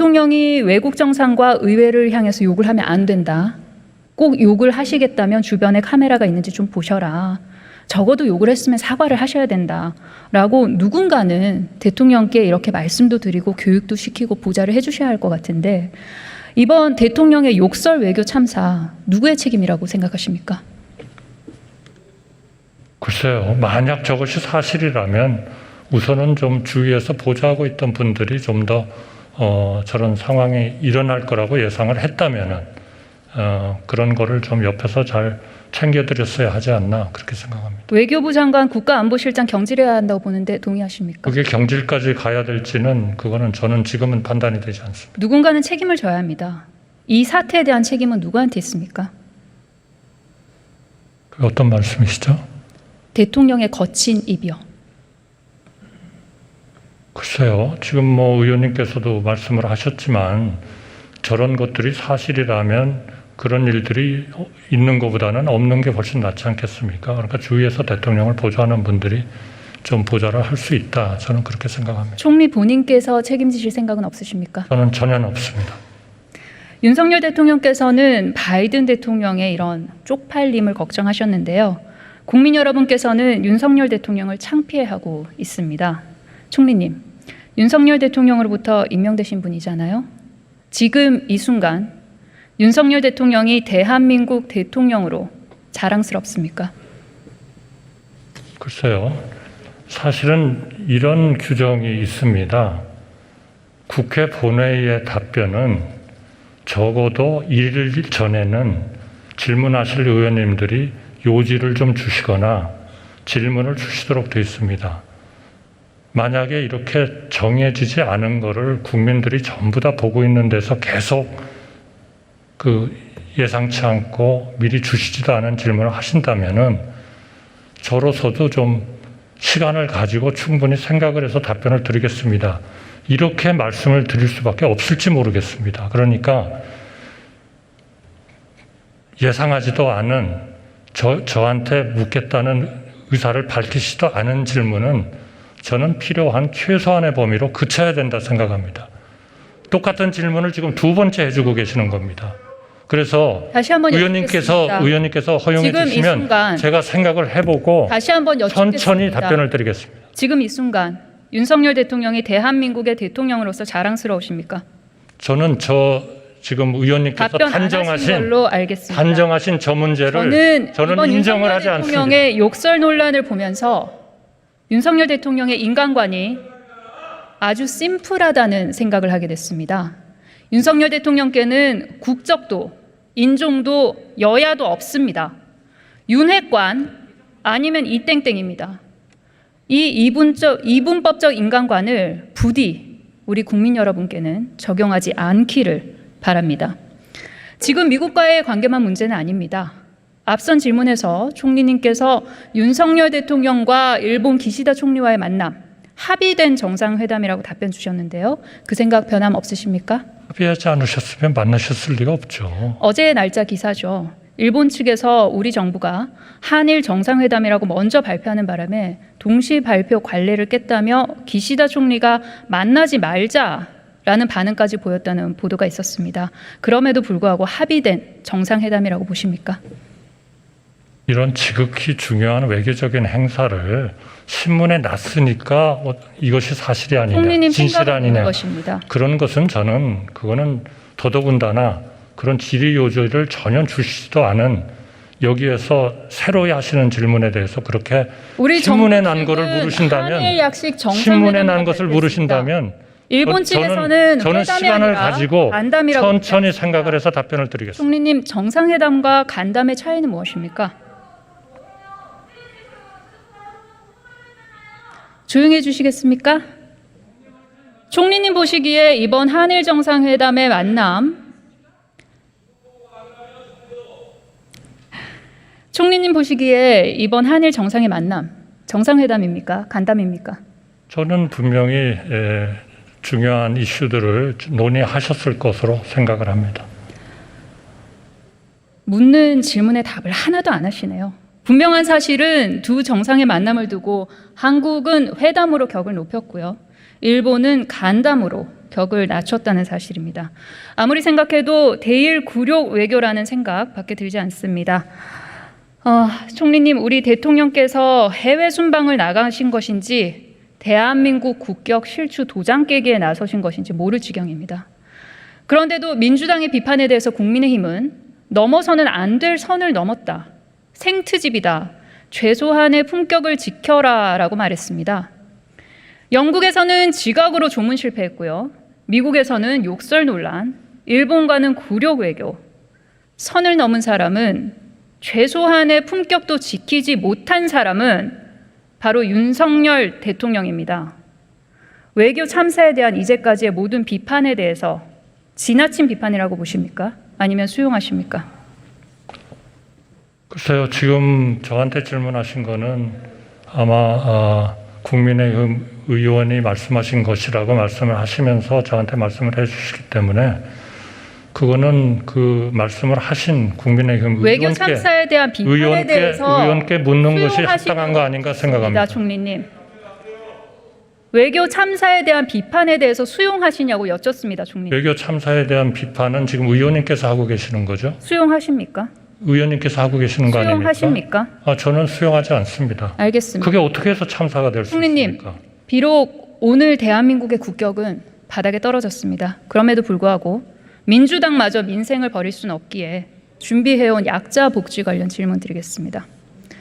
대통령이 외국 정상과 의회를 향해서 욕을 하면 안 된다. 꼭 욕을 하시겠다면 주변에 카메라가 있는지 좀 보셔라. 적어도 욕을 했으면 사과를 하셔야 된다. 라고 누군가는 대통령께 이렇게 말씀도 드리고 교육도 시키고 보좌를 해주셔야 할 것 같은데 이번 대통령의 욕설 외교 참사 누구의 책임이라고 생각하십니까? 글쎄요. 만약 저것이 사실이라면 우선은 좀 주위에서 보좌하고 있던 분들이 좀 더 저런 상황이 일어날 거라고 예상을 했다면은 그런 거를 좀 옆에서 잘 챙겨드렸어야 하지 않나 그렇게 생각합니다. 외교부 장관, 국가안보실장 경질해야 한다고 보는데 동의하십니까? 그게 경질까지 가야 될지는 그거는 저는 지금은 판단이 되지 않습니다. 누군가는 책임을 져야 합니다. 이 사태에 대한 책임은 누구한테 있습니까? 그게 어떤 말씀이시죠? 대통령의 거친 입이요. 글쎄요. 지금 뭐 의원님께서도 말씀을 하셨지만 저런 것들이 사실이라면 그런 일들이 있는 것보다는 없는 게 훨씬 낫지 않겠습니까? 그러니까 주위에서 대통령을 보좌하는 분들이 좀 보좌를 할 수 있다. 저는 그렇게 생각합니다. 총리 본인께서 책임지실 생각은 없으십니까? 저는 전혀 없습니다. 윤석열 대통령께서는 바이든 대통령의 이런 쪽팔림을 걱정하셨는데요. 국민 여러분께서는 윤석열 대통령을 창피해하고 있습니다. 총리님, 윤석열 대통령으로부터 임명되신 분이잖아요. 지금 이 순간 윤석열 대통령이 대한민국 대통령으로 자랑스럽습니까? 글쎄요. 사실은 이런 규정이 있습니다. 국회 본회의의 답변은 적어도 1일 전에는 질문하실 의원님들이 요지를 좀 주시거나 질문을 주시도록 되어 있습니다. 만약에 이렇게 정해지지 않은 거를 국민들이 전부 다 보고 있는 데서 계속 예상치 않고 미리 주시지도 않은 질문을 하신다면은 저로서도 좀 시간을 가지고 충분히 생각을 해서 답변을 드리겠습니다. 이렇게 말씀을 드릴 수밖에 없을지 모르겠습니다. 그러니까 예상하지도 않은 저한테 묻겠다는 의사를 밝히지도 않은 질문은 저는 필요한 최소한의 범위로 그쳐야 된다 생각합니다. 똑같은 질문을 지금 두 번째 해주고 계시는 겁니다. 그래서 다시 한번 의원님께서 허용해 주시면 제가 생각을 해보고 다시 한번 천천히 답변을 드리겠습니다. 지금 이 순간 윤석열 대통령이 대한민국의 대통령으로서 자랑스러우십니까? 저는 지금 의원님께서 단정하신 저 문제를 저는 인정을 하지 않습니다. 대통령의 욕설 논란을 보면서 윤석열 대통령의 인간관이 아주 심플하다는 생각을 하게 됐습니다. 윤석열 대통령께는 국적도 인종도 여야도 없습니다. 윤핵관 아니면 이땡땡입니다. 이 이분법적 인간관을 부디 우리 국민 여러분께는 적용하지 않기를 바랍니다. 지금 미국과의 관계만 문제는 아닙니다. 앞선 질문에서 총리님께서 윤석열 대통령과 일본 기시다 총리와의 만남, 합의된 정상회담이라고 답변 주셨는데요. 그 생각 변함 없으십니까? 합의하지 않으셨으면 만나셨을 리가 없죠. 어제의 날짜 기사죠. 일본 측에서 우리 정부가 한일 정상회담이라고 먼저 발표하는 바람에 동시 발표 관례를 깼다며 기시다 총리가 만나지 말자라는 반응까지 보였다는 보도가 있었습니다. 그럼에도 불구하고 합의된 정상회담이라고 보십니까? 이런 지극히 중요한 외교적인 행사를 신문에 났으니까 이것이 사실이 아니냐, 진실 아니냐, 그런 것은 저는 그거는 더더군다나 그런 질의 요지를 전혀 주시지도 않은 여기에서 새로이 하시는 질문에 대해서 그렇게 신문에 난 거를 물으신다면 신문에 난 것을 물으신다면 일본 측에서는 저는 시간을 가지고 천천히 생각을 해서 답변을 드리겠습니다. 총리님, 정상회담과 간담회 차이는 무엇입니까? 조용해 주시겠습니까? 총리님 보시기에 이번 한일 정상회담의 만남, 총리님 보시기에 이번 한일 정상의 만남, 정상회담입니까? 간담입니까? 저는 분명히 중요한 이슈들을 논의하셨을 것으로 생각을 합니다. 묻는 질문에 답을 하나도 안 하시네요. 분명한 사실은 두 정상의 만남을 두고 한국은 회담으로 격을 높였고요. 일본은 간담으로 격을 낮췄다는 사실입니다. 아무리 생각해도 대일 굴욕 외교라는 생각밖에 들지 않습니다. 총리님, 우리 대통령께서 해외 순방을 나가신 것인지 대한민국 국격 실추 도장 깨기에 나서신 것인지 모를 지경입니다. 그런데도 민주당의 비판에 대해서 국민의힘은 넘어서는 안 될 선을 넘었다. 생트집이다. 최소한의 품격을 지켜라 라고 말했습니다. 영국에서는 지각으로 조문 실패했고요. 미국에서는 욕설 논란, 일본과는 굴욕 외교. 선을 넘은 사람은, 최소한의 품격도 지키지 못한 사람은 바로 윤석열 대통령입니다. 외교 참사에 대한 이제까지의 모든 비판에 대해서 지나친 비판이라고 보십니까? 아니면 수용하십니까? 글쎄요, 지금 저한테 질문하신 거는 아마 국민의힘 의원이 말씀하신 것이라고 말씀을 하시면서 저한테 말씀을 해주시기 때문에 그거는 그 말씀을 하신 국민의힘 외교 참사에 대한 비판에 대해서 의원께 묻는 것이 합당한 거 아닌가 생각합니다. 총리님, 외교 참사에 대한 비판에 대해서 수용하시냐고 여쭙습니다, 총리님. 외교 참사에 대한 비판은 지금 의원님께서 하고 계시는 거죠? 수용하십니까? 의원님께서 하고 계시는 거 아닙니까? 수용하십니까? 저는 수용하지 않습니다. 알겠습니다. 그게 어떻게 해서 참사가 될 수 있습니까? 비록 오늘 대한민국의 국격은 바닥에 떨어졌습니다. 그럼에도 불구하고 민주당마저 민생을 버릴 수는 없기에 준비해온 약자 복지 관련 질문 드리겠습니다.